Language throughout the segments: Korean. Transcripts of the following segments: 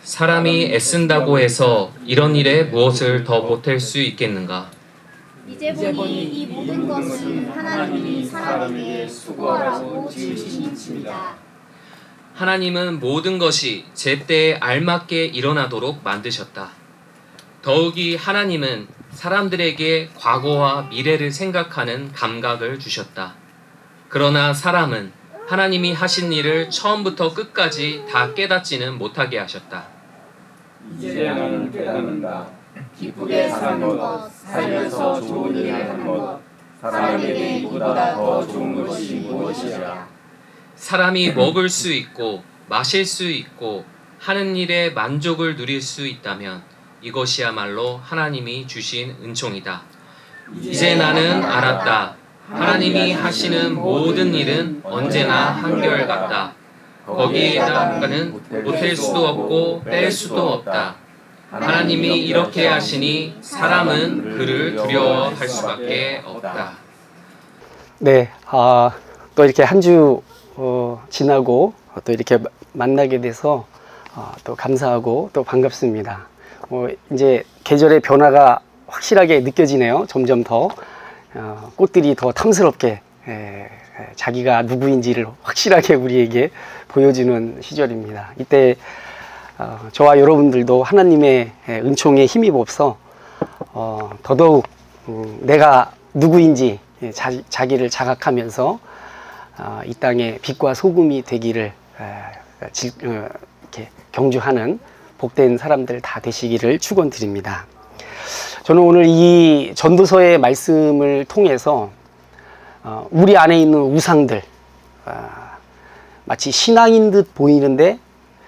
사람이 애쓴다고 해서 이런 일에 무엇을 더 보탤 수 있겠는가? 이제 보니 이 모든 것은 하나님이 사람에게 수고하라고 지으신 일입니다. 하나님은 모든 것이 제때에 알맞게 일어나도록 만드셨다. 더욱이 하나님은 사람들에게 과거와 미래를 생각하는 감각을 주셨다. 그러나 사람은 하나님이 하신 일을 처음부터 끝까지 다 깨닫지는 못하게 하셨다. 이제 나는 깨닫는다. 기쁘게 사는 것, 살면서 좋은 일을 하는 것, 사람에게 이보다 더 좋은 것이 무엇이랴. 사람이 먹을 수 있고 마실 수 있고 하는 일에 만족을 누릴 수 있다면 이것이야말로 하나님이 주신 은총이다. 이제 나는 알았다. 하나님이 하시는 모든 일은 언제나 한결같다. 거기에다가는 보탤 수도 없고 뺄 수도 없다. 하나님이 이렇게 하시니 사람은 그를 두려워할 수밖에 없다. 네, 또 이렇게 한 주 지나고 또 이렇게 만나게 돼서 또 감사하고 또 반갑습니다. 이제 계절의 변화가 확실하게 느껴지네요. 점점 더 꽃들이 더 탐스럽게 자기가 누구인지를 확실하게 우리에게 보여주는 시절입니다. 이때 저와 여러분들도 하나님의 은총에 힘입어서 더더욱 내가 누구인지 자기를 자각하면서 이 땅에 빛과 소금이 되기를 이렇게 경주하는 복된 사람들 다 되시기를 축원드립니다. 저는 오늘 이 전도서의 말씀을 통해서 우리 안에 있는 우상들, 마치 신앙인 듯 보이는데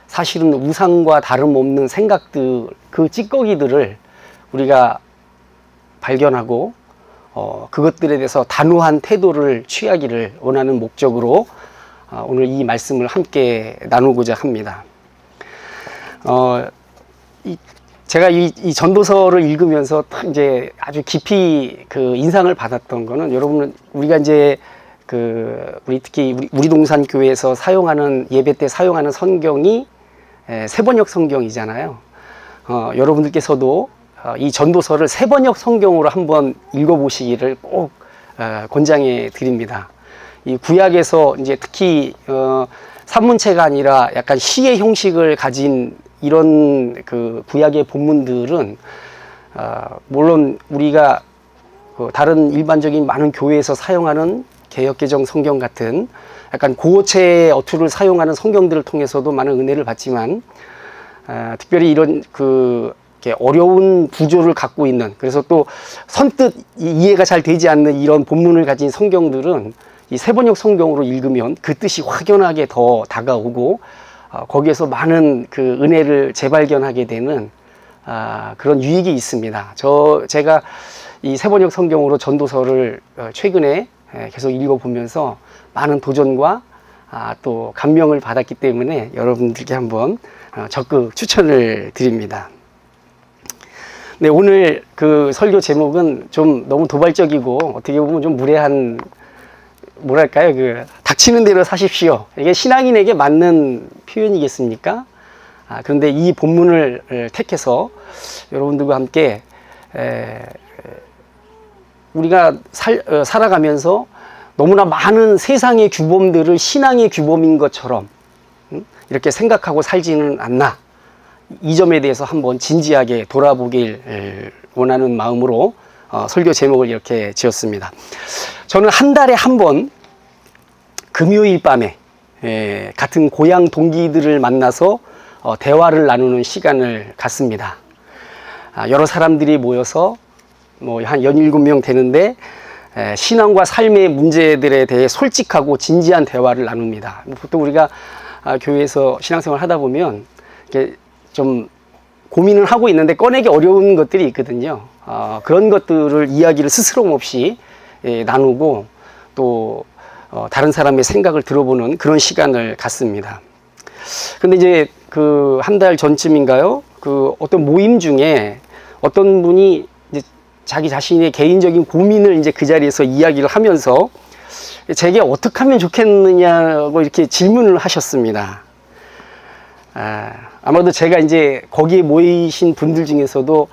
사실은 우상과 다름없는 생각들, 그 찌꺼기들을 우리가 발견하고 그것들에 대해서 단호한 태도를 취하기를 원하는 목적으로 오늘 이 말씀을 함께 나누고자 합니다. 제가 이 전도서를 읽으면서 이제 아주 깊이 그 인상을 받았던 거는, 여러분, 우리가 이제 특히 우리 동산 교회에서 사용하는, 예배 때 사용하는 성경이 세번역 성경이잖아요. 여러분들께서도 이 전도서를 세번역 성경으로 한번 읽어보시기를 꼭 권장해 드립니다. 이 구약에서 이제 특히 산문체가 아니라 약간 시의 형식을 가진 이런 그 구약의 본문들은 물론 우리가 다른 일반적인 많은 교회에서 사용하는 개역개정 성경 같은 약간 고어체의 어투를 사용하는 성경들을 통해서도 많은 은혜를 받지만, 특별히 이런 이렇게 어려운 구조를 갖고 있는, 그래서 또 선뜻 이해가 잘 되지 않는 이런 본문을 가진 성경들은 이 세번역 성경으로 읽으면 그 뜻이 확연하게 더 다가오고 거기에서 많은 그 은혜를 재발견하게 되는 그런 유익이 있습니다. 제가 이 세번역 성경으로 전도서를 최근에 계속 읽어보면서 많은 도전과 또 감명을 받았기 때문에 여러분들께 한번 적극 추천을 드립니다. 네, 오늘 그 설교 제목은 좀 너무 도발적이고 어떻게 보면 좀 무례한, 뭐랄까요, 닥치는 대로 사십시오. 이게 신앙인에게 맞는 표현이겠습니까? 그런데 이 본문을 택해서 여러분들과 함께 우리가 살아가면서 너무나 많은 세상의 규범들을 신앙의 규범인 것처럼 이렇게 생각하고 살지는 않나, 이 점에 대해서 한번 진지하게 돌아보길 원하는 마음으로 설교 제목을 이렇게 지었습니다. 저는 한 달에 한 번 금요일 밤에 같은 고향 동기들을 만나서 대화를 나누는 시간을 갖습니다. 여러 사람들이 모여서 한 17명 되는데 신앙과 삶의 문제들에 대해 솔직하고 진지한 대화를 나눕니다. 보통 우리가 교회에서 신앙생활 하다 보면 이렇게 좀 고민을 하고 있는데 꺼내기 어려운 것들이 있거든요. 그런 것들을 이야기를 스스럼 없이 나누고 또 다른 사람의 생각을 들어보는 그런 시간을 갖습니다. 근데 이제 그 한 달 전쯤인가요? 어떤 모임 중에 어떤 분이 이제 자기 자신의 개인적인 고민을 이제 그 자리에서 이야기를 하면서 제게 어떻게 하면 좋겠느냐고 이렇게 질문을 하셨습니다. 아마도 제가 이제 거기에 모이신 분들 중에서도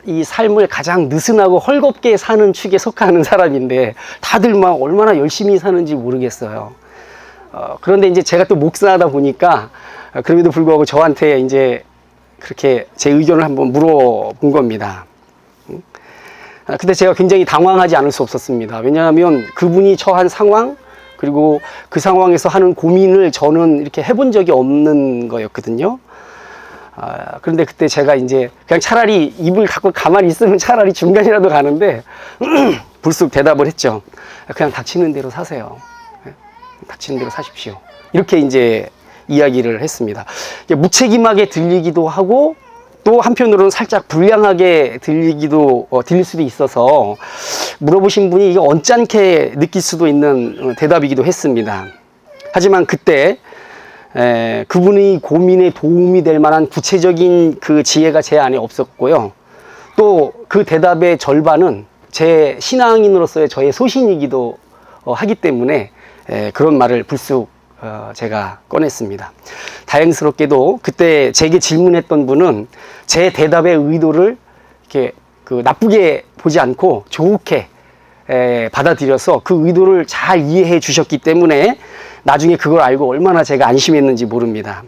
이 삶을 가장 느슨하고 헐겁게 사는 축에 속하는 사람인데 다들 막 얼마나 열심히 사는지 모르겠어요. 그런데 이제 제가 또 목사하다 보니까 그럼에도 불구하고 저한테 이제 그렇게 제 의견을 한번 물어본 겁니다. 근데 제가 굉장히 당황하지 않을 수 없었습니다. 왜냐하면 그분이 처한 상황, 그리고 그 상황에서 하는 고민을 저는 이렇게 해본 적이 없는 거였거든요. 그런데 그때 제가 이제 그냥 차라리 입을 닫고 가만히 있으면 차라리 중간이라도 가는데 불쑥 대답을 했죠. 그냥 닥치는 대로 사세요. 닥치는 대로 사십시오. 이렇게 이제 이야기를 했습니다. 무책임하게 들리기도 하고 또 한편으로는 살짝 불량하게 들릴 수도 있어서 물어보신 분이 이게 언짢게 느낄 수도 있는 대답이기도 했습니다. 하지만 그때 그분의 고민에 도움이 될 만한 구체적인 그 지혜가 제 안에 없었고요. 또 그 대답의 절반은 제 신앙인으로서의 저의 소신이기도 하기 때문에 그런 말을 불쑥 제가 꺼냈습니다. 다행스럽게도 그때 제게 질문했던 분은 제 대답의 의도를 이렇게 나쁘게 보지 않고 좋게 받아들여서 그 의도를 잘 이해해 주셨기 때문에 나중에 그걸 알고 얼마나 제가 안심했는지 모릅니다.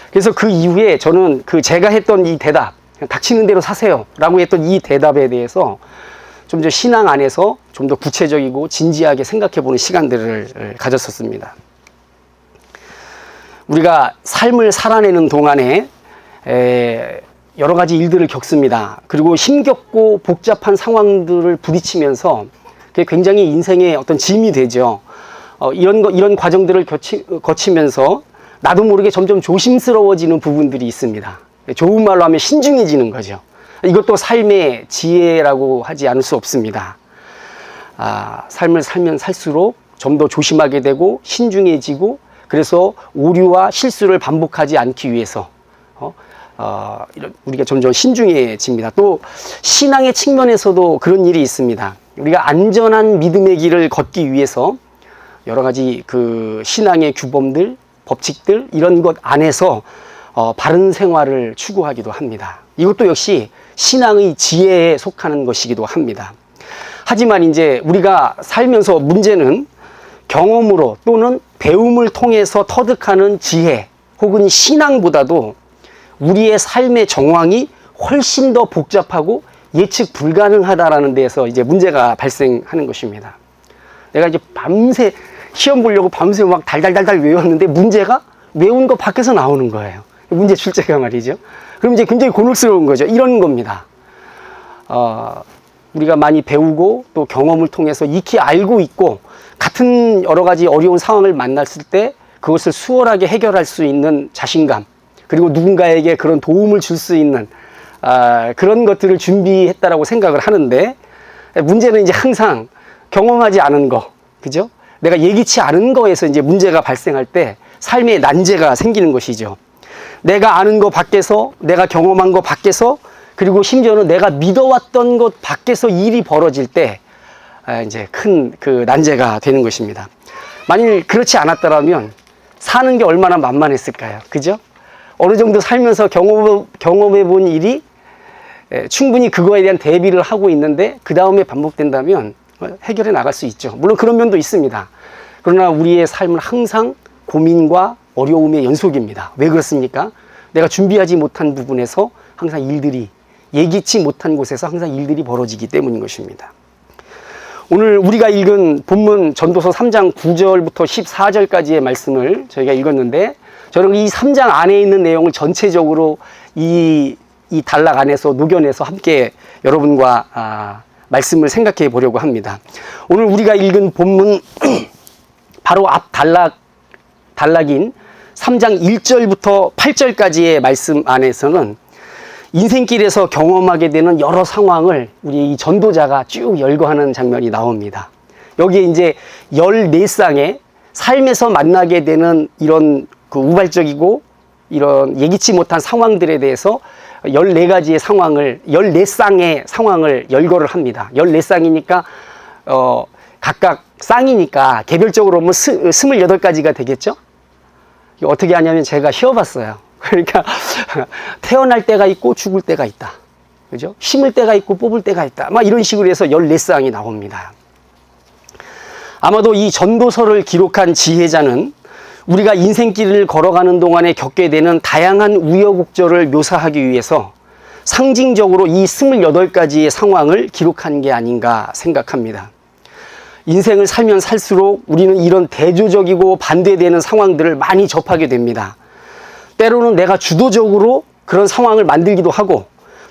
그래서 그 이후에 저는 제가 했던 이 대답, 닥치는 대로 사세요 라고 했던 이 대답에 대해서 좀 더 신앙 안에서 좀 더 구체적이고 진지하게 생각해 보는 시간들을 가졌었습니다. 우리가 삶을 살아내는 동안에 여러 가지 일들을 겪습니다. 그리고 힘겹고 복잡한 상황들을 부딪히면서 그게 굉장히 인생의 어떤 짐이 되죠. 이런 과정들을 거치면서 나도 모르게 점점 조심스러워지는 부분들이 있습니다. 좋은 말로 하면 신중해지는 거죠. 이것도 삶의 지혜라고 하지 않을 수 없습니다. 삶을 살면 살수록 좀 더 조심하게 되고 신중해지고 그래서 오류와 실수를 반복하지 않기 위해서 우리가 점점 신중해집니다. 또 신앙의 측면에서도 그런 일이 있습니다. 우리가 안전한 믿음의 길을 걷기 위해서 여러 가지 신앙의 규범들, 법칙들 이런 것 안에서 바른 생활을 추구하기도 합니다. 이것도 역시 신앙의 지혜에 속하는 것이기도 합니다. 하지만 이제 우리가 살면서 문제는 경험으로 또는 배움을 통해서 터득하는 지혜 혹은 신앙보다도 우리의 삶의 정황이 훨씬 더 복잡하고 예측 불가능하다라는 데에서 이제 문제가 발생하는 것입니다. 내가 이제 밤새 시험 보려고 밤새 막 달달달달 외웠는데 문제가 외운 거 밖에서 나오는 거예요. 문제 출제가 말이죠. 그럼 이제 굉장히 곤혹스러운 거죠. 이런 겁니다. 우리가 많이 배우고 또 경험을 통해서 익히 알고 있고 같은 여러 가지 어려운 상황을 만났을 때 그것을 수월하게 해결할 수 있는 자신감 그리고 누군가에게 그런 도움을 줄 수 있는 그런 것들을 준비했다라고 생각을 하는데 문제는 이제 항상 경험하지 않은 거, 그죠? 내가 예기치 않은 거에서 이제 문제가 발생할 때 삶의 난제가 생기는 것이죠. 내가 아는 거 밖에서, 내가 경험한 거 밖에서, 그리고 심지어는 내가 믿어왔던 것 밖에서 일이 벌어질 때 이제 큰 난제가 되는 것입니다. 만일 그렇지 않았더라면 사는 게 얼마나 만만했을까요? 그죠? 어느 정도 살면서 경험해 본 일이 충분히 그거에 대한 대비를 하고 있는데 그 다음에 반복된다면 해결해 나갈 수 있죠. 물론 그런 면도 있습니다. 그러나 우리의 삶은 항상 고민과 어려움의 연속입니다. 왜 그렇습니까? 내가 준비하지 못한 부분에서 항상 예기치 못한 곳에서 항상 일들이 벌어지기 때문인 것입니다. 오늘 우리가 읽은 본문 전도서 3장 9절부터 14절까지의 말씀을 저희가 읽었는데 저는 이 3장 안에 있는 내용을 전체적으로 이 단락 안에서 녹여내서 함께 여러분과 말씀을 생각해 보려고 합니다. 오늘 우리가 읽은 본문 바로 앞 단락인 3장 1절부터 8절까지의 말씀 안에서는 인생길에서 경험하게 되는 여러 상황을 우리 이 전도자가 쭉 열거하는 장면이 나옵니다. 여기에 이제 14쌍의 삶에서 만나게 되는 이런 우발적이고 이런 예기치 못한 상황들에 대해서 14가지의 상황을, 14쌍의 상황을 열거를 합니다. 14쌍이니까, 각각 쌍이니까 개별적으로 보면 28가지가 되겠죠? 어떻게 하냐면 제가 쉬어봤어요. 그러니까 태어날 때가 있고 죽을 때가 있다. 그죠? 심을 때가 있고 뽑을 때가 있다. 막 이런 식으로 해서 14쌍이 나옵니다. 아마도 이 전도서를 기록한 지혜자는 우리가 인생길을 걸어가는 동안에 겪게 되는 다양한 우여곡절을 묘사하기 위해서 상징적으로 이 28가지의 상황을 기록한 게 아닌가 생각합니다. 인생을 살면 살수록 우리는 이런 대조적이고 반대되는 상황들을 많이 접하게 됩니다. 때로는 내가 주도적으로 그런 상황을 만들기도 하고,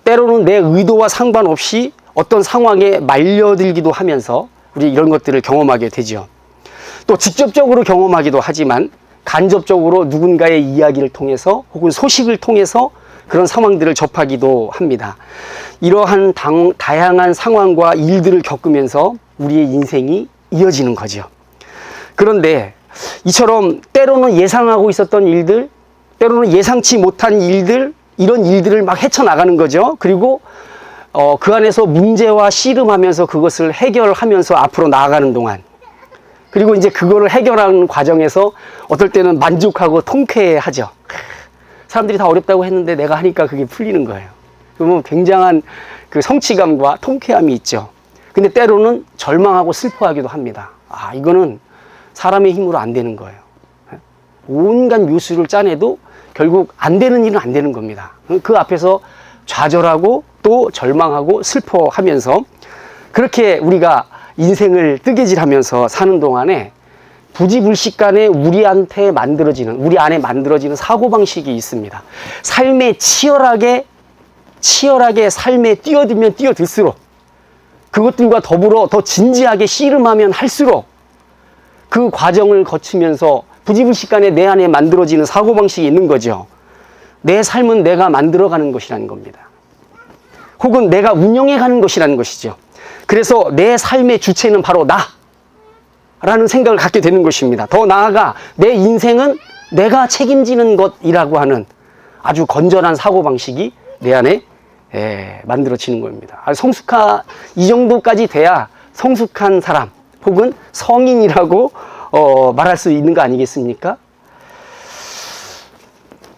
때로는 내 의도와 상관없이 어떤 상황에 말려들기도 하면서 우리 이런 것들을 경험하게 되죠. 또 직접적으로 경험하기도 하지만 간접적으로 누군가의 이야기를 통해서 혹은 소식을 통해서 그런 상황들을 접하기도 합니다. 이러한 다양한 상황과 일들을 겪으면서 우리의 인생이 이어지는 거죠. 그런데 이처럼 때로는 예상하고 있었던 일들, 때로는 예상치 못한 일들, 이런 일들을 막 헤쳐나가는 거죠. 그리고 그 안에서 문제와 씨름하면서 그것을 해결하면서 앞으로 나아가는 동안, 그리고 이제 그거를 해결하는 과정에서 어떨 때는 만족하고 통쾌하죠. 사람들이 다 어렵다고 했는데 내가 하니까 그게 풀리는 거예요. 그러면 굉장한 그 성취감과 통쾌함이 있죠. 근데 때로는 절망하고 슬퍼하기도 합니다. 아, 이거는 사람의 힘으로 안 되는 거예요. 온갖 묘수를 짜내도 결국 안 되는 일은 안 되는 겁니다. 그 앞에서 좌절하고 또 절망하고 슬퍼하면서 그렇게 우리가 인생을 뜨개질하면서 사는 동안에 부지불식간에 우리 안에 만들어지는 사고방식이 있습니다. 삶에 치열하게 삶에 뛰어들면 뛰어들수록, 그것들과 더불어 더 진지하게 씨름하면 할수록 그 과정을 거치면서 부지불식간에 내 안에 만들어지는 사고방식이 있는 거죠. 내 삶은 내가 만들어가는 것이라는 겁니다. 혹은 내가 운영해가는 것이라는 것이죠. 그래서 내 삶의 주체는 바로 나라는 생각을 갖게 되는 것입니다. 더 나아가 내 인생은 내가 책임지는 것이라고 하는 아주 건전한 사고방식이 내 안에 만들어지는 겁니다. 이 정도까지 돼야 성숙한 사람 혹은 성인이라고 말할 수 있는 거 아니겠습니까?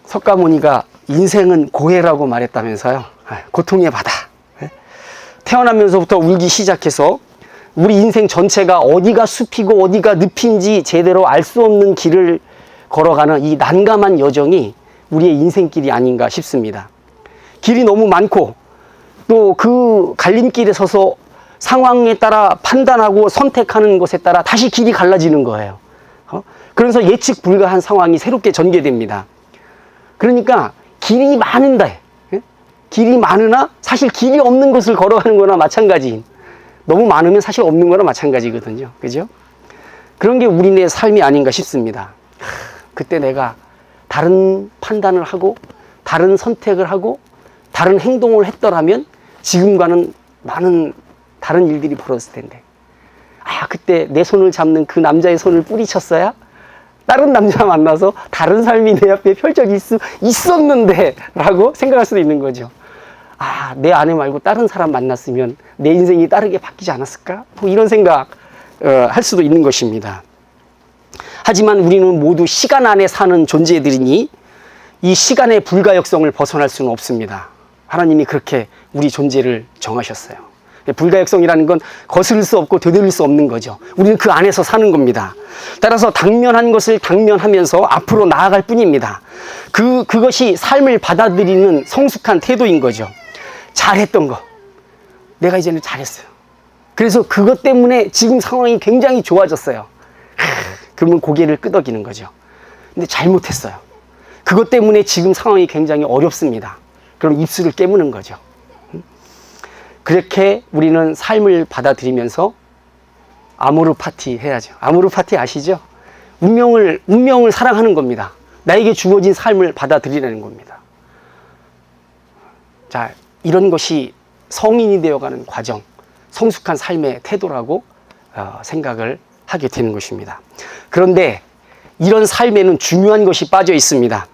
석가모니가 인생은 고해라고 말했다면서요. 고통의 바다. 태어나면서부터 울기 시작해서 우리 인생 전체가 어디가 숲이고 어디가 늪인지 제대로 알 수 없는 길을 걸어가는 이 난감한 여정이 우리의 인생길이 아닌가 싶습니다. 길이 너무 많고 또 그 갈림길에 서서 상황에 따라 판단하고 선택하는 것에 따라 다시 길이 갈라지는 거예요. 그래서 예측 불가한 상황이 새롭게 전개됩니다. 그러니까 길이 많은데, 길이 많으나 사실 길이 없는 것을 걸어가는 거나 마찬가지인, 너무 많으면 사실 없는 거나 마찬가지거든요. 그죠? 그런 게 우리네 삶이 아닌가 싶습니다. 그때 내가 다른 판단을 하고 다른 선택을 하고 다른 행동을 했더라면 지금과는 많은 다른 일들이 벌어졌을 텐데, 그때 내 손을 잡는 그 남자의 손을 뿌리쳤어야 다른 남자 만나서 다른 삶이 내 앞에 펼쳐질 수 있었는데 라고 생각할 수도 있는 거죠. 내 아내 말고 다른 사람 만났으면 내 인생이 다르게 바뀌지 않았을까? 뭐 이런 생각 할 수도 있는 것입니다. 하지만 우리는 모두 시간 안에 사는 존재들이니 이 시간의 불가역성을 벗어날 수는 없습니다. 하나님이 그렇게 우리 존재를 정하셨어요. 불가역성이라는 건 거스를 수 없고 되돌릴 수 없는 거죠. 우리는 그 안에서 사는 겁니다. 따라서 당면한 것을 당면하면서 앞으로 나아갈 뿐입니다. 그것이 삶을 받아들이는 성숙한 태도인 거죠. 잘했던 거, 내가 이제는 잘했어요. 그래서 그것 때문에 지금 상황이 굉장히 좋아졌어요. 그러면 고개를 끄덕이는 거죠. 근데 잘못했어요. 그것 때문에 지금 상황이 굉장히 어렵습니다. 그럼 입술을 깨무는 거죠. 그렇게 우리는 삶을 받아들이면서 아모르 파티 해야죠. 아모르 파티 아시죠? 운명을 사랑하는 겁니다. 나에게 주어진 삶을 받아들이라는 겁니다. 자, 이런 것이 성인이 되어가는 과정, 성숙한 삶의 태도라고 생각을 하게 되는 것입니다. 그런데 이런 삶에는 중요한 것이 빠져 있습니다.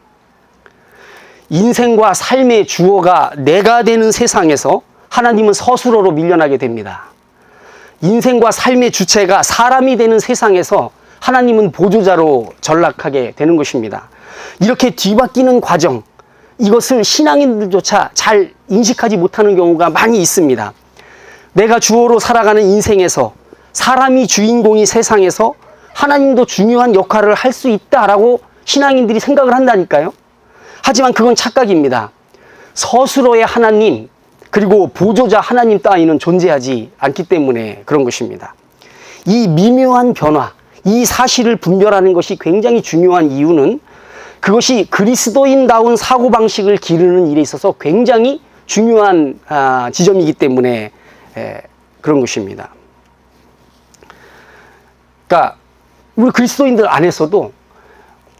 인생과 삶의 주어가 내가 되는 세상에서 하나님은 서술어로 밀려나게 됩니다. 인생과 삶의 주체가 사람이 되는 세상에서 하나님은 보조자로 전락하게 되는 것입니다. 이렇게 뒤바뀌는 과정, 이것을 신앙인들조차 잘 인식하지 못하는 경우가 많이 있습니다. 내가 주어로 살아가는 인생에서 사람이 주인공이 세상에서 하나님도 중요한 역할을 할 수 있다라고 신앙인들이 생각을 한다니까요. 하지만 그건 착각입니다. 스스로의 하나님 그리고 보조자 하나님 따위는 존재하지 않기 때문에 그런 것입니다. 이 미묘한 변화, 이 사실을 분별하는 것이 굉장히 중요한 이유는 그것이 그리스도인다운 사고방식을 기르는 일에 있어서 굉장히 중요한 지점이기 때문에 그런 것입니다. 그러니까 우리 그리스도인들 안에서도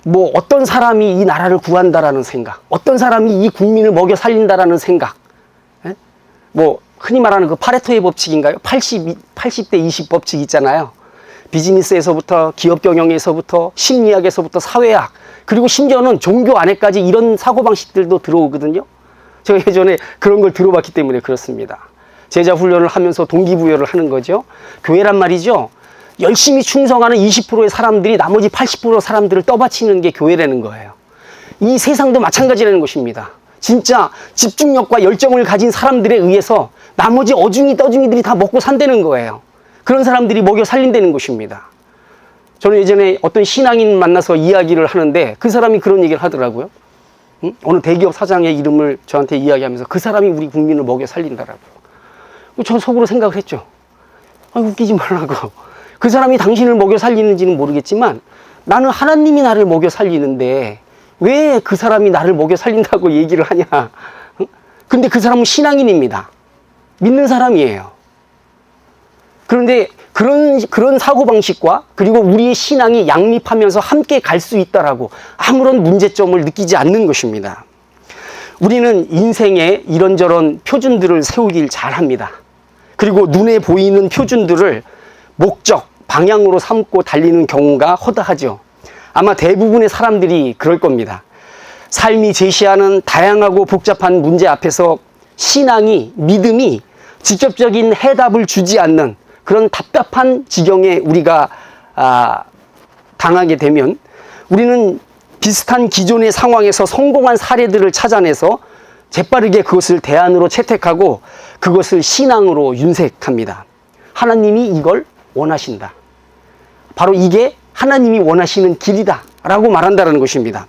뭐 어떤 사람이 이 나라를 구한다라는 생각, 어떤 사람이 이 국민을 먹여 살린다라는 생각, 뭐 흔히 말하는 그 파레토의 법칙인가요? 80대 20 법칙 있잖아요. 비즈니스에서부터 기업 경영에서부터 심리학에서부터 사회학 그리고 심지어는 종교 안에까지 이런 사고방식들도 들어오거든요. 제가 예전에 그런 걸 들어봤기 때문에 그렇습니다. 제자 훈련을 하면서 동기부여를 하는 거죠. 교회란 말이죠. 열심히 충성하는 20%의 사람들이 나머지 80% 사람들을 떠받치는 게 교회라는 거예요. 이 세상도 마찬가지라는 것입니다. 진짜 집중력과 열정을 가진 사람들에 의해서 나머지 어중이 떠중이들이 다 먹고 산다는 거예요. 그런 사람들이 먹여 살린다는 것입니다. 저는 예전에 어떤 신앙인 만나서 이야기를 하는데 그 사람이 그런 얘기를 하더라고요. 어느 대기업 사장의 이름을 저한테 이야기하면서 그 사람이 우리 국민을 먹여 살린다라고. 저 속으로 생각을 했죠. 웃기지 말라고. 그 사람이 당신을 먹여 살리는지는 모르겠지만 나는 하나님이 나를 먹여 살리는데 왜 그 사람이 나를 먹여 살린다고 얘기를 하냐. 근데 그 사람은 신앙인입니다. 믿는 사람이에요. 그런데 그런 사고방식과 그리고 우리의 신앙이 양립하면서 함께 갈 수 있다라고 아무런 문제점을 느끼지 않는 것입니다. 우리는 인생에 이런저런 표준들을 세우길 잘합니다. 그리고 눈에 보이는 표준들을 목적, 방향으로 삼고 달리는 경우가 허다하죠. 아마 대부분의 사람들이 그럴 겁니다. 삶이 제시하는 다양하고 복잡한 문제 앞에서 신앙이, 믿음이 직접적인 해답을 주지 않는 그런 답답한 지경에 우리가 당하게 되면 우리는 비슷한 기존의 상황에서 성공한 사례들을 찾아내서 재빠르게 그것을 대안으로 채택하고 그것을 신앙으로 윤색합니다. 하나님이 이걸 원하신다. 바로 이게 하나님이 원하시는 길이다 라고 말한다는 것입니다.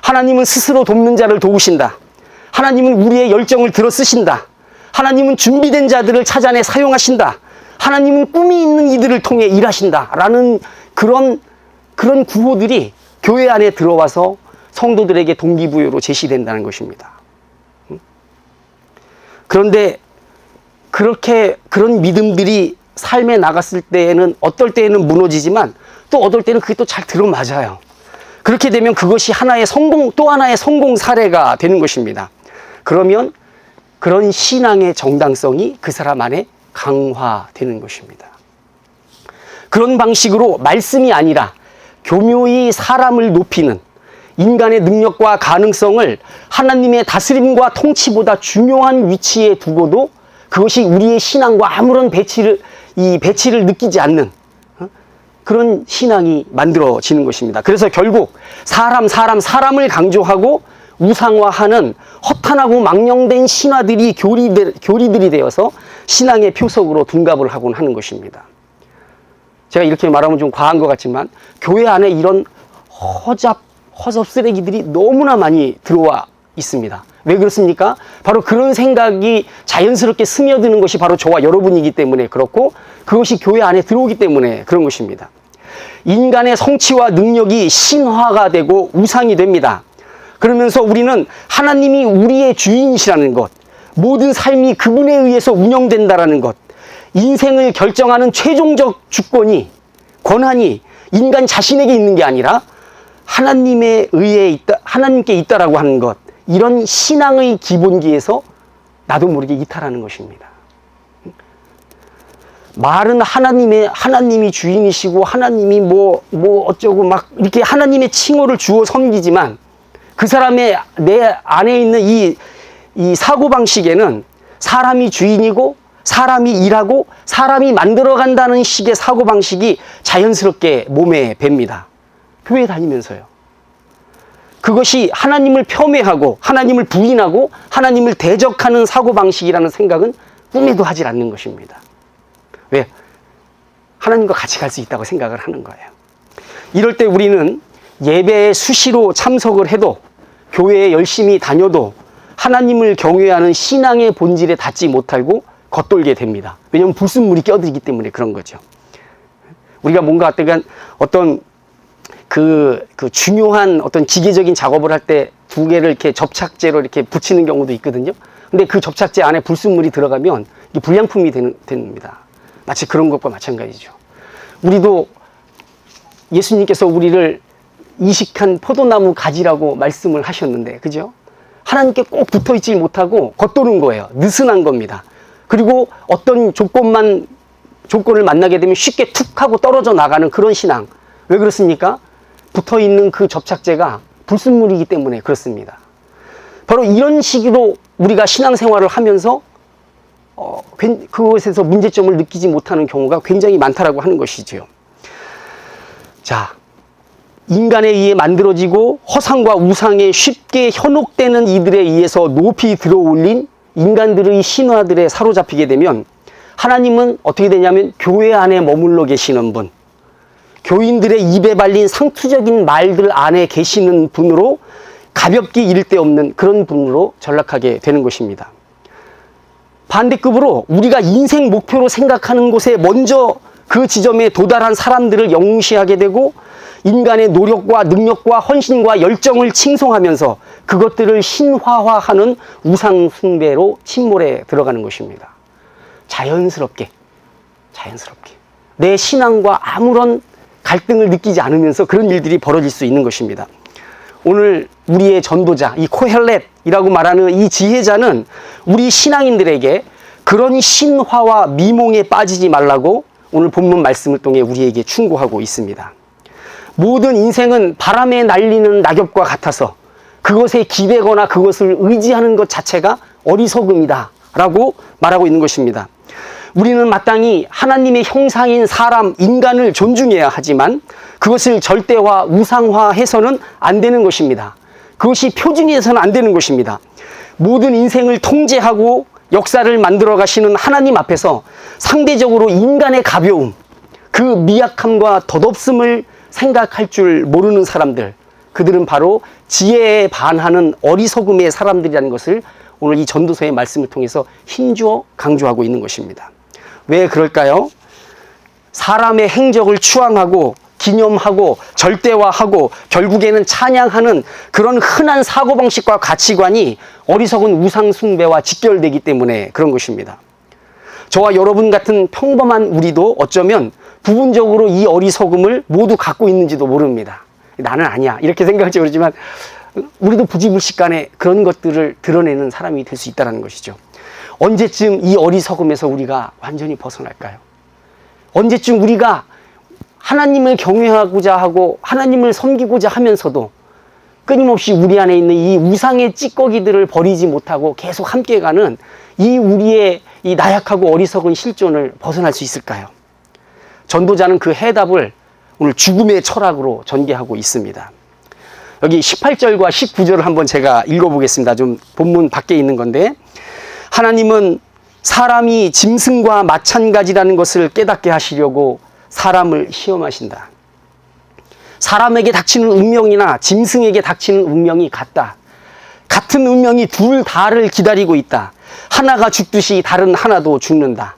하나님은 스스로 돕는 자를 도우신다. 하나님은 우리의 열정을 들어 쓰신다. 하나님은 준비된 자들을 찾아내 사용하신다. 하나님은 꿈이 있는 이들을 통해 일하신다 라는 그런 구호들이 교회 안에 들어와서 성도들에게 동기부여로 제시된다는 것입니다. 그런데 그런 믿음들이 삶에 나갔을 때에는 어떨 때에는 무너지지만 또 어떨 때는 그게 또 잘 들어맞아요. 그렇게 되면 그것이 또 하나의 성공 사례가 되는 것입니다. 그러면 그런 신앙의 정당성이 그 사람 안에 강화되는 것입니다. 그런 방식으로 말씀이 아니라 교묘히 사람을 높이는 인간의 능력과 가능성을 하나님의 다스림과 통치보다 중요한 위치에 두고도 그것이 우리의 신앙과 아무런 배치를 느끼지 않는 그런 신앙이 만들어지는 것입니다. 그래서 결국 사람을 강조하고 우상화하는 허탄하고 망령된 신화들이 교리들이 되어서 신앙의 표석으로 둔갑을 하곤 하는 것입니다. 제가 이렇게 말하면 좀 과한 것 같지만 교회 안에 이런 허접 쓰레기들이 너무나 많이 들어와 있습니다. 왜 그렇습니까? 바로 그런 생각이 자연스럽게 스며드는 것이 바로 저와 여러분이기 때문에 그렇고 그것이 교회 안에 들어오기 때문에 그런 것입니다. 인간의 성취와 능력이 신화가 되고 우상이 됩니다. 그러면서 우리는 하나님이 우리의 주인이시라는 것, 모든 삶이 그분에 의해서 운영된다라는 것, 인생을 결정하는 최종적 주권이, 권한이 인간 자신에게 있는 게 아니라 하나님께 있다라고 하는 것, 이런 신앙의 기본기에서 나도 모르게 이탈하는 것입니다. 말은 하나님이 주인이시고 하나님이 뭐 어쩌고 막 이렇게 하나님의 칭호를 주어 섬기지만 그 사람의 내 안에 있는 이 사고방식에는 사람이 주인이고 사람이 일하고 사람이 만들어간다는 식의 사고방식이 자연스럽게 몸에 뱄니다. 교회 다니면서요. 그것이 하나님을 폄훼하고 하나님을 부인하고 하나님을 대적하는 사고방식이라는 생각은 꿈에도 하질 않는 것입니다. 왜? 하나님과 같이 갈 수 있다고 생각을 하는 거예요. 이럴 때 우리는 예배에 수시로 참석을 해도 교회에 열심히 다녀도 하나님을 경외하는 신앙의 본질에 닿지 못하고 겉돌게 됩니다. 왜냐하면 불순물이 껴들기 때문에 그런 거죠. 우리가 뭔가 어떤 중요한 어떤 기계적인 작업을 할 때 두 개를 이렇게 접착제로 이렇게 붙이는 경우도 있거든요. 근데 그 접착제 안에 불순물이 들어가면 이게 불량품이 됩니다. 마치 그런 것과 마찬가지죠. 우리도 예수님께서 우리를 이식한 포도나무 가지라고 말씀을 하셨는데, 그죠? 하나님께 꼭 붙어 있지 못하고 겉도는 거예요. 느슨한 겁니다. 그리고 어떤 조건을 만나게 되면 쉽게 툭 하고 떨어져 나가는 그런 신앙. 왜 그렇습니까? 붙어 있는 그 접착제가 불순물이기 때문에 그렇습니다. 바로 이런 식으로 우리가 신앙생활을 하면서 그것에서 문제점을 느끼지 못하는 경우가 굉장히 많다라고 하는 것이죠. 자, 인간에 의해 만들어지고 허상과 우상에 쉽게 현혹되는 이들에 의해서 높이 들어올린 인간들의 신화들에 사로잡히게 되면 하나님은 어떻게 되냐면 교회 안에 머물러 계시는 분, 교인들의 입에 발린 상투적인 말들 안에 계시는 분으로 가볍게 이를 데 없는 그런 분으로 전락하게 되는 것입니다. 반대급으로 우리가 인생 목표로 생각하는 곳에 먼저 그 지점에 도달한 사람들을 영무시하게 되고 인간의 노력과 능력과 헌신과 열정을 칭송하면서 그것들을 신화화하는 우상 숭배로 침몰에 들어가는 것입니다. 자연스럽게 내 신앙과 아무런 갈등을 느끼지 않으면서 그런 일들이 벌어질 수 있는 것입니다. 오늘 우리의 전도자, 이 코헬렛이라고 말하는 이 지혜자는 우리 신앙인들에게 그런 신화와 미몽에 빠지지 말라고 오늘 본문 말씀을 통해 우리에게 충고하고 있습니다. 모든 인생은 바람에 날리는 낙엽과 같아서 그것에 기대거나 그것을 의지하는 것 자체가 어리석음이다 라고 말하고 있는 것입니다. 우리는 마땅히 하나님의 형상인 사람, 인간을 존중해야 하지만 그것을 절대화, 우상화해서는 안 되는 것입니다. 그것이 표준이 돼서는 안 되는 것입니다. 모든 인생을 통제하고 역사를 만들어 가시는 하나님 앞에서 상대적으로 인간의 가벼움, 그 미약함과 덧없음을 생각할 줄 모르는 사람들, 그들은 바로 지혜에 반하는 어리석음의 사람들이라는 것을 오늘 이 전도서의 말씀을 통해서 힘주어 강조하고 있는 것입니다. 왜 그럴까요? 사람의 행적을 추앙하고 기념하고 절대화하고 결국에는 찬양하는 그런 흔한 사고방식과 가치관이 어리석은 우상숭배와 직결되기 때문에 그런 것입니다. 저와 여러분 같은 평범한 우리도 어쩌면 부분적으로 이 어리석음을 모두 갖고 있는지도 모릅니다. 나는 아니야 이렇게 생각할지 모르지만 우리도 부지불식간에 그런 것들을 드러내는 사람이 될 수 있다는 것이죠. 언제쯤 이 어리석음에서 우리가 완전히 벗어날까요? 언제쯤 우리가 하나님을 경외하고자 하고 하나님을 섬기고자 하면서도 끊임없이 우리 안에 있는 이 우상의 찌꺼기들을 버리지 못하고 계속 함께 가는 이 우리의 이 나약하고 어리석은 실존을 벗어날 수 있을까요? 전도자는 그 해답을 오늘 죽음의 철학으로 전개하고 있습니다. 여기 18절과 19절을 한번 제가 읽어보겠습니다. 좀 본문 밖에 있는 건데, 하나님은 사람이 짐승과 마찬가지라는 것을 깨닫게 하시려고 사람을 시험하신다. 사람에게 닥치는 운명이나 짐승에게 닥치는 운명이 같다. 같은 운명이 둘 다를 기다리고 있다. 하나가 죽듯이 다른 하나도 죽는다.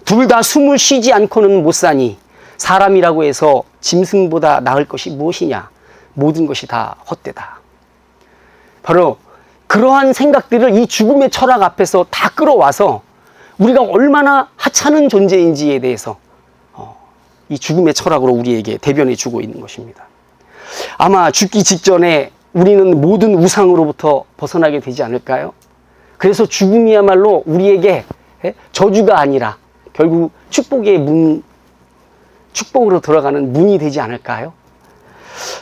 둘 다 숨을 쉬지 않고는 못 사니 사람이라고 해서 짐승보다 나을 것이 무엇이냐? 모든 것이 다 헛되다. 바로 그러한 생각들을 이 죽음의 철학 앞에서 다 끌어와서 우리가 얼마나 하찮은 존재인지에 대해서 이 죽음의 철학으로 우리에게 대변해 주고 있는 것입니다. 아마 죽기 직전에 우리는 모든 우상으로부터 벗어나게 되지 않을까요? 그래서 죽음이야말로 우리에게 저주가 아니라 결국 축복으로 들어가는 문이 되지 않을까요?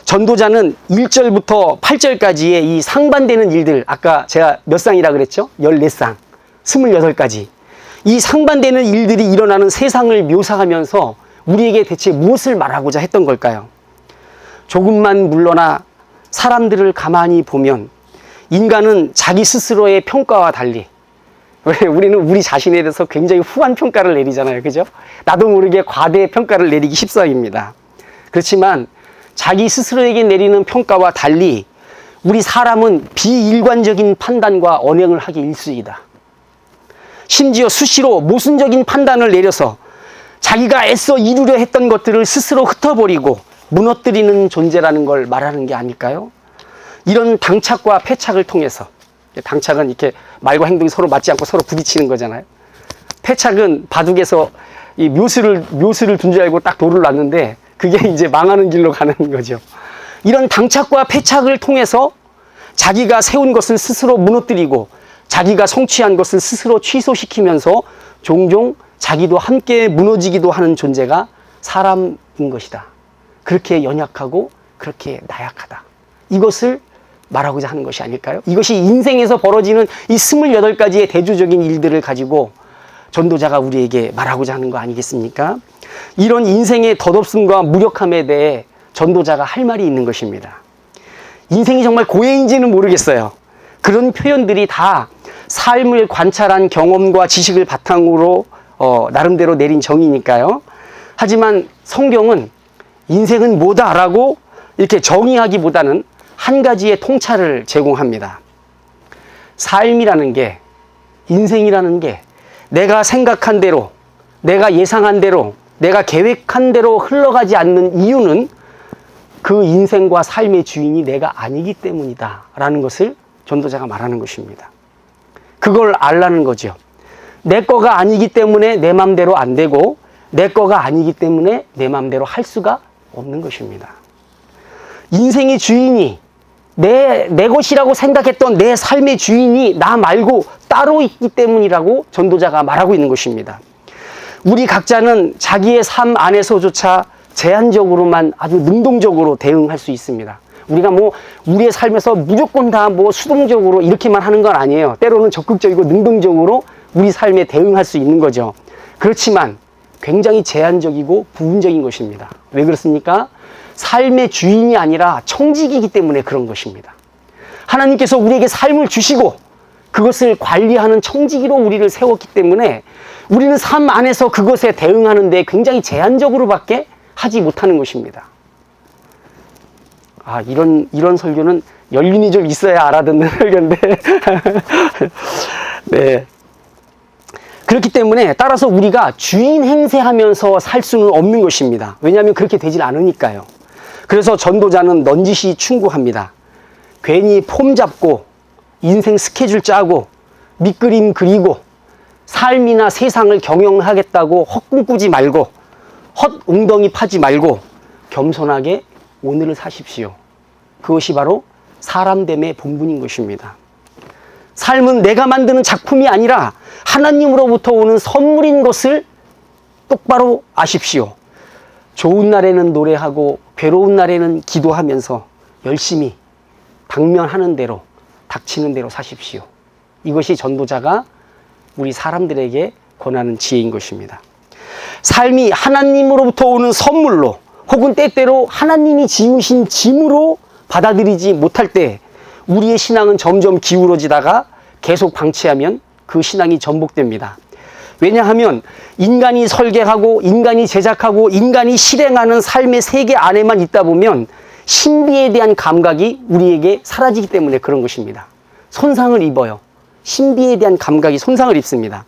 전도자는 1절부터 8절까지의 이 상반되는 일들, 아까 제가 몇 쌍이라 그랬죠? 14쌍, 28가지. 이 상반되는 일들이 일어나는 세상을 묘사하면서 우리에게 대체 무엇을 말하고자 했던 걸까요? 조금만 물러나 사람들을 가만히 보면 인간은 자기 스스로의 평가와 달리 우리는 우리 자신에 대해서 굉장히 후한 평가를 내리잖아요. 그죠? 나도 모르게 과대 평가를 내리기 십상입니다. 그렇지만 자기 스스로에게 내리는 평가와 달리 우리 사람은 비일관적인 판단과 언행을 하기 일쑤이다. 심지어 수시로 모순적인 판단을 내려서 자기가 애써 이루려 했던 것들을 스스로 흩어버리고 무너뜨리는 존재라는 걸 말하는 게 아닐까요? 이런 당착과 패착을 통해서, 당착은 이렇게 말과 행동이 서로 맞지 않고 서로 부딪히는 거잖아요. 패착은 바둑에서 이 묘수를 둔 줄 알고 딱 돌을 놨는데 그게 이제 망하는 길로 가는 거죠. 이런 당착과 패착을 통해서 자기가 세운 것을 스스로 무너뜨리고 자기가 성취한 것을 스스로 취소시키면서 종종 자기도 함께 무너지기도 하는 존재가 사람인 것이다. 그렇게 연약하고 그렇게 나약하다. 이것을 말하고자 하는 것이 아닐까요? 이것이 인생에서 벌어지는 이 28가지의 대조적인 일들을 가지고 전도자가 우리에게 말하고자 하는 거 아니겠습니까? 이런 인생의 덧없음과 무력함에 대해 전도자가 할 말이 있는 것입니다. 인생이 정말 고해인지는 모르겠어요. 그런 표현들이 다 삶을 관찰한 경험과 지식을 바탕으로 나름대로 내린 정의니까요. 하지만 성경은 인생은 뭐다라고 이렇게 정의하기보다는 한 가지의 통찰을 제공합니다. 삶이라는 게, 인생이라는 게 내가 생각한 대로, 내가 예상한 대로, 내가 계획한 대로 흘러가지 않는 이유는 그 인생과 삶의 주인이 내가 아니기 때문이다 라는 것을 전도자가 말하는 것입니다. 그걸 알라는 거죠. 내 거가 아니기 때문에 내 맘대로 안 되고 내 거가 아니기 때문에 내 맘대로 할 수가 없는 것입니다. 인생의 주인이 내 것이라고 생각했던 내 삶의 주인이 나 말고 따로 있기 때문이라고 전도자가 말하고 있는 것입니다. 우리 각자는 자기의 삶 안에서조차 제한적으로만 아주 능동적으로 대응할 수 있습니다. 우리가 우리의 삶에서 무조건 다 수동적으로 이렇게만 하는 건 아니에요. 때로는 적극적이고 능동적으로 우리 삶에 대응할 수 있는 거죠. 그렇지만 굉장히 제한적이고 부분적인 것입니다. 왜 그렇습니까? 삶의 주인이 아니라 청직이기 때문에 그런 것입니다. 하나님께서 우리에게 삶을 주시고 그것을 관리하는 청지기로 우리를 세웠기 때문에 우리는 삶 안에서 그것에 대응하는 데 굉장히 제한적으로밖에 하지 못하는 것입니다. 이런 설교는 연륜이 좀 있어야 알아듣는 설교인데 네. 그렇기 때문에 따라서 우리가 주인 행세하면서 살 수는 없는 것입니다. 왜냐하면 그렇게 되질 않으니까요. 그래서 전도자는 넌지시 충고합니다. 괜히 폼 잡고 인생 스케줄 짜고 밑그림 그리고 삶이나 세상을 경영하겠다고 헛꿈꾸지 말고 헛웅덩이 파지 말고 겸손하게 오늘을 사십시오. 그것이 바로 사람됨의 본분인 것입니다. 삶은 내가 만드는 작품이 아니라 하나님으로부터 오는 선물인 것을 똑바로 아십시오. 좋은 날에는 노래하고 괴로운 날에는 기도하면서 열심히 당면하는 대로 닥치는 대로 사십시오. 이것이 전도자가 우리 사람들에게 권하는 지혜인 것입니다. 삶이 하나님으로부터 오는 선물로 혹은 때때로 하나님이 지으신 짐으로 받아들이지 못할 때 우리의 신앙은 점점 기울어지다가 계속 방치하면 그 신앙이 전복됩니다. 왜냐하면 인간이 설계하고 인간이 제작하고 인간이 실행하는 삶의 세계 안에만 있다 보면 신비에 대한 감각이 우리에게 사라지기 때문에 그런 것입니다. 손상을 입어요. 신비에 대한 감각이 손상을 입습니다.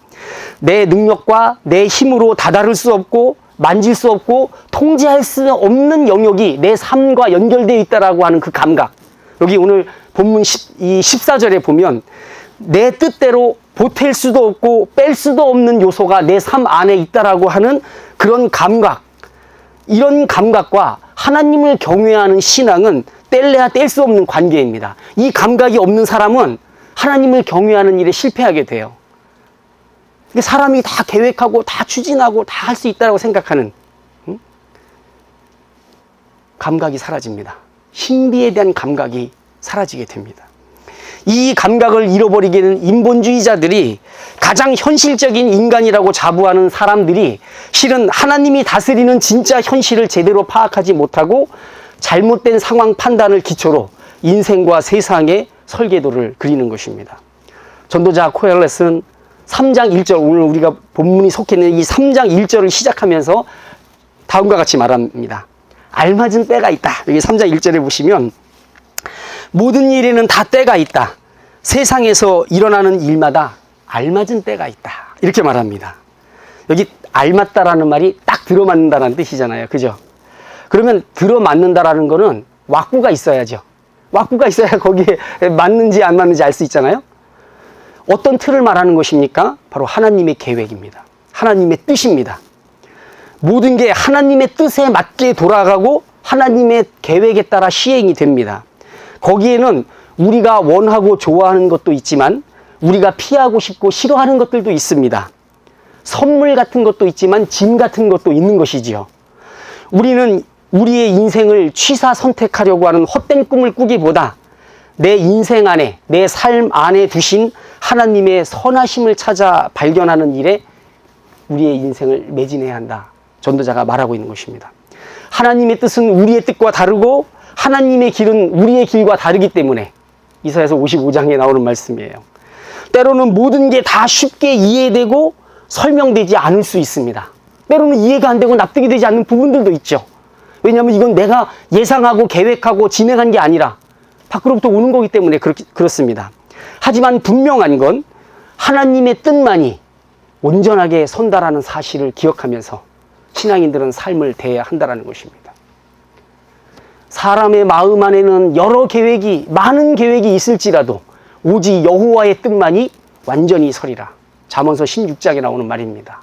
내 능력과 내 힘으로 다다를 수 없고 만질 수 없고 통제할 수 없는 영역이 내 삶과 연결되어 있다라고 하는 그 감각. 여기 오늘 본문 14절에 보면 내 뜻대로 보탤 수도 없고 뺄 수도 없는 요소가 내 삶 안에 있다라고 하는 그런 감각. 이런 감각과 하나님을 경외하는 신앙은 뗄래야 뗄 수 없는 관계입니다. 이 감각이 없는 사람은 하나님을 경외하는 일에 실패하게 돼요. 사람이 다 계획하고 다 추진하고 다 할 수 있다고 생각하는 감각이 사라집니다. 신비에 대한 감각이 사라지게 됩니다. 이 감각을 잃어버리게 된 인본주의자들이 가장 현실적인 인간이라고 자부하는 사람들이 실은 하나님이 다스리는 진짜 현실을 제대로 파악하지 못하고 잘못된 상황 판단을 기초로 인생과 세상의 설계도를 그리는 것입니다. 전도자 코엘렛은 3장 1절, 오늘 우리가 본문이 속해 있는 이 3장 1절을 시작하면서 다음과 같이 말합니다. 알맞은 때가 있다. 여기 3장 1절에 보시면 모든 일에는 다 때가 있다. 세상에서 일어나는 일마다 알맞은 때가 있다. 이렇게 말합니다. 여기 알맞다라는 말이 딱 들어맞는다라는 뜻이잖아요. 그죠? 그러면 들어맞는다라는 거는 왁구가 있어야죠. 왁구가 있어야 거기에 맞는지 안 맞는지 알 수 있잖아요. 어떤 틀을 말하는 것입니까? 바로 하나님의 계획입니다. 하나님의 뜻입니다. 모든 게 하나님의 뜻에 맞게 돌아가고 하나님의 계획에 따라 시행이 됩니다. 거기에는 우리가 원하고 좋아하는 것도 있지만 우리가 피하고 싶고 싫어하는 것들도 있습니다. 선물 같은 것도 있지만 짐 같은 것도 있는 것이지요. 우리는 우리의 인생을 취사 선택하려고 하는 헛된 꿈을 꾸기보다 내 인생 안에, 내 삶 안에 두신 하나님의 선하심을 찾아 발견하는 일에 우리의 인생을 매진해야 한다. 전도자가 말하고 있는 것입니다. 하나님의 뜻은 우리의 뜻과 다르고 하나님의 길은 우리의 길과 다르기 때문에 이사야서 55장에 나오는 말씀이에요. 때로는 모든 게 다 쉽게 이해되고 설명되지 않을 수 있습니다. 때로는 이해가 안 되고 납득이 되지 않는 부분들도 있죠. 왜냐하면 이건 내가 예상하고 계획하고 진행한 게 아니라 밖으로부터 오는 거기 때문에 그렇습니다. 하지만 분명한 건 하나님의 뜻만이 온전하게 선다라는 사실을 기억하면서 신앙인들은 삶을 대해야 한다는 것입니다. 사람의 마음 안에는 여러 계획이, 많은 계획이 있을지라도 오직 여호와의 뜻만이 완전히 서리라. 잠언서 16장에 나오는 말입니다.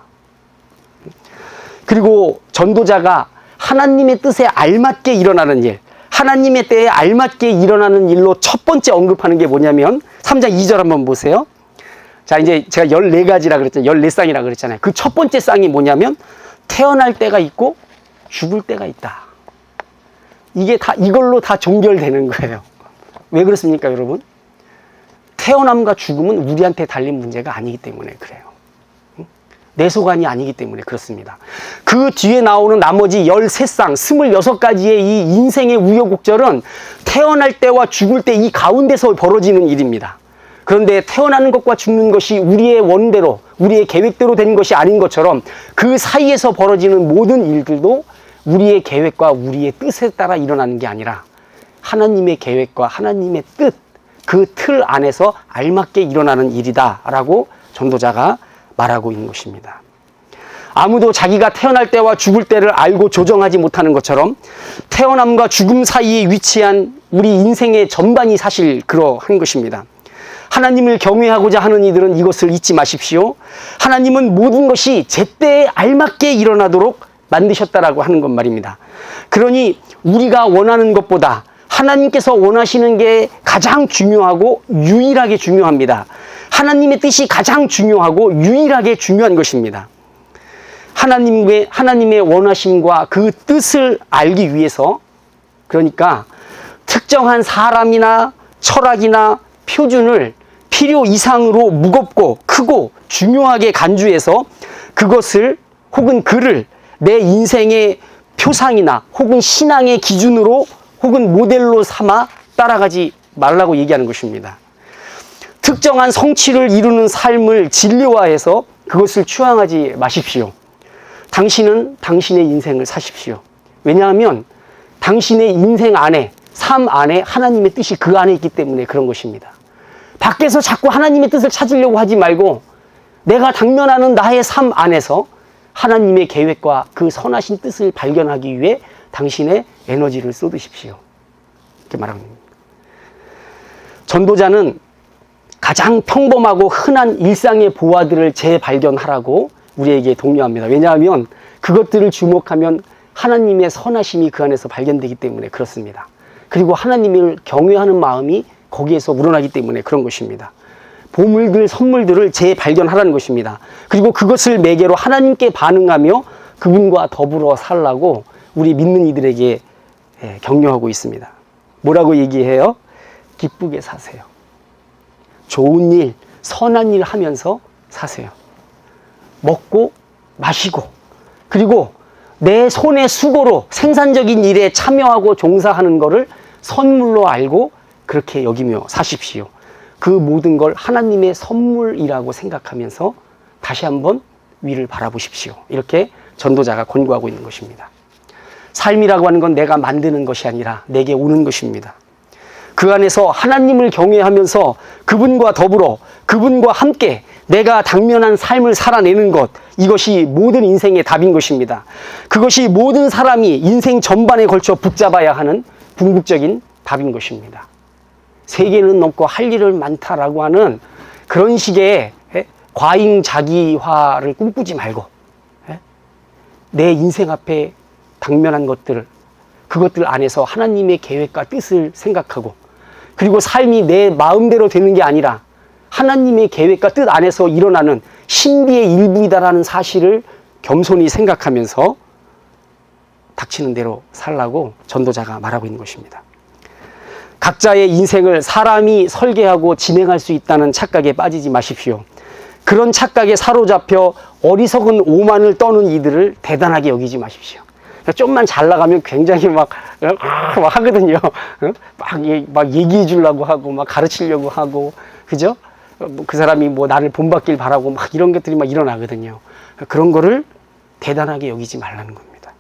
그리고 전도자가 하나님의 뜻에 알맞게 일어나는 일, 하나님의 때에 알맞게 일어나는 일로 첫 번째 언급하는 게 뭐냐면 3장 2절 한번 보세요. 자, 이제 제가 14가지라 그랬잖아요. 14쌍이라 그랬잖아요. 그 첫 번째 쌍이 뭐냐면 태어날 때가 있고 죽을 때가 있다. 이게 다 이걸로 다 종결되는 거예요. 왜 그렇습니까, 여러분? 태어남과 죽음은 우리한테 달린 문제가 아니기 때문에 그래요. 내 소관이 아니기 때문에 그렇습니다. 그 뒤에 나오는 나머지 13쌍, 26가지의 이 인생의 우여곡절은 태어날 때와 죽을 때 이 가운데서 벌어지는 일입니다. 그런데 태어나는 것과 죽는 것이 우리의 원대로, 우리의 계획대로 되는 것이 아닌 것처럼 그 사이에서 벌어지는 모든 일들도 우리의 계획과 우리의 뜻에 따라 일어나는 게 아니라 하나님의 계획과 하나님의 뜻, 그 틀 안에서 알맞게 일어나는 일이다라고 전도자가 말하고 있는 것입니다. 아무도 자기가 태어날 때와 죽을 때를 알고 조정하지 못하는 것처럼 태어남과 죽음 사이에 위치한 우리 인생의 전반이 사실 그러한 것입니다. 하나님을 경외하고자 하는 이들은 이것을 잊지 마십시오. 하나님은 모든 것이 제때에 알맞게 일어나도록 만드셨다라고 하는 것 말입니다. 그러니 우리가 원하는 것보다 하나님께서 원하시는 게 가장 중요하고 유일하게 중요합니다. 하나님의 뜻이 가장 중요하고 유일하게 중요한 것입니다. 하나님의 원하심과 그 뜻을 알기 위해서, 그러니까 특정한 사람이나 철학이나 표준을 필요 이상으로 무겁고 크고 중요하게 간주해서 그것을 혹은 그를 내 인생의 표상이나 혹은 신앙의 기준으로 혹은 모델로 삼아 따라가지 말라고 얘기하는 것입니다. 특정한 성취를 이루는 삶을 진리화해서 그것을 추앙하지 마십시오. 당신은 당신의 인생을 사십시오. 왜냐하면 당신의 인생 안에, 삶 안에 하나님의 뜻이 그 안에 있기 때문에 그런 것입니다. 밖에서 자꾸 하나님의 뜻을 찾으려고 하지 말고 내가 당면하는 나의 삶 안에서 하나님의 계획과 그 선하신 뜻을 발견하기 위해 당신의 에너지를 쏟으십시오. 이렇게 말합니다. 전도자는 가장 평범하고 흔한 일상의 보화들을 재발견하라고 우리에게 독려합니다. 왜냐하면 그것들을 주목하면 하나님의 선하심이 그 안에서 발견되기 때문에 그렇습니다. 그리고 하나님을 경외하는 마음이 거기에서 우러나기 때문에 그런 것입니다. 보물들, 선물들을 재발견하라는 것입니다. 그리고 그것을 매개로 하나님께 반응하며 그분과 더불어 살라고 우리 믿는 이들에게 격려하고 있습니다. 뭐라고 얘기해요? 기쁘게 사세요. 좋은 일, 선한 일 하면서 사세요. 먹고 마시고 그리고 내 손의 수고로 생산적인 일에 참여하고 종사하는 것을 선물로 알고 그렇게 여기며 사십시오. 그 모든 걸 하나님의 선물이라고 생각하면서 다시 한번 위를 바라보십시오. 이렇게 전도자가 권고하고 있는 것입니다. 삶이라고 하는 건 내가 만드는 것이 아니라 내게 오는 것입니다. 그 안에서 하나님을 경외하면서 그분과 더불어 그분과 함께 내가 당면한 삶을 살아내는 것, 이것이 모든 인생의 답인 것입니다. 그것이 모든 사람이 인생 전반에 걸쳐 붙잡아야 하는 궁극적인 답인 것입니다. 세계는 넘고 할 일은 많다라고 하는 그런 식의 과잉자기화를 꿈꾸지 말고 내 인생 앞에 당면한 것들, 그것들 안에서 하나님의 계획과 뜻을 생각하고, 그리고 삶이 내 마음대로 되는 게 아니라 하나님의 계획과 뜻 안에서 일어나는 신비의 일부이다라는 사실을 겸손히 생각하면서 닥치는 대로 살라고 전도자가 말하고 있는 것입니다. 각자의 인생을 사람이 설계하고 진행할 수 있다는 착각에 빠지지 마십시오. 그런 착각에 사로잡혀 어리석은 오만을 떠는 이들을 대단하게 여기지 마십시오. 좀만 잘 나가면 굉장히 막 하거든요. 막 얘기해 주려고 하고, 막 가르치려고 하고, 그죠? 그 사람이 뭐 나를 본받길 바라고 막 이런 것들이 막 일어나거든요. 그런 거를 대단하게 여기지 말라는 겁니다.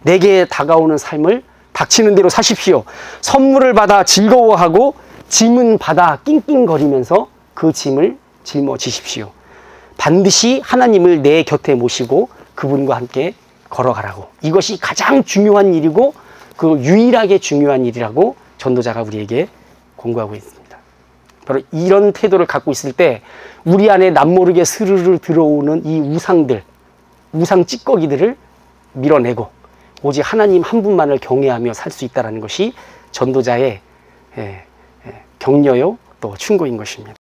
내게 다가오는 삶을 닥치는 대로 사십시오. 선물을 받아 즐거워하고 짐은 받아 낑낑거리면서 그 짐을 짊어지십시오. 반드시 하나님을 내 곁에 모시고 그분과 함께 걸어가라고. 이것이 가장 중요한 일이고 그 유일하게 중요한 일이라고 전도자가 우리에게 권고하고 있습니다. 바로 이런 태도를 갖고 있을 때 우리 안에 남모르게 스르르 들어오는 이 우상들, 우상 찌꺼기들을 밀어내고 오직 하나님 한 분만을 경외하며 살 수 있다는 것이 전도자의 격려요 또 충고인 것입니다.